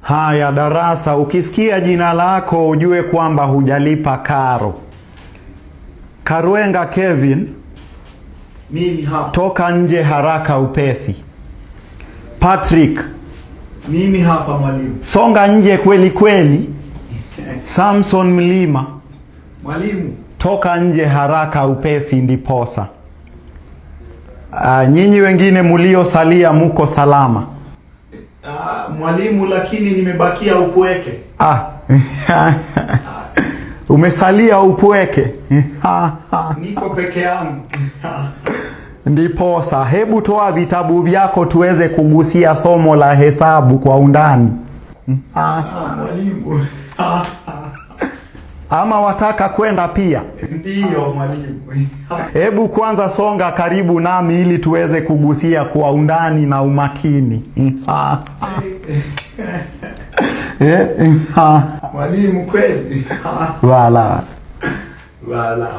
Haya darasa, ukisikia jina lako ujue kwamba hujalipa karo. Karwenga Kevin, mimi hapa. Toka nje haraka upesi. Patrick, mimi hapa mwalimu. Songa nje kweli kweli. Samson Mlima, mwalimu. Toka nje haraka upesi ndiposa. Nyinyi wengine muliosalia muko salama. Mwalimu, lakini nimebakia upweke. Umesalia upweke. Niko peke yangu. Ndiposa, hebu toa vitabu vyako tuweze kugusia somo la hesabu kwa undani. Mwalimu. Ama wataka kwenda pia? Ndiyo mwalimu. Hebu kwanza songa karibu nami ili tuweze kugusia kwa undani na umakini. Mwalimu kweli. Wala. Wala.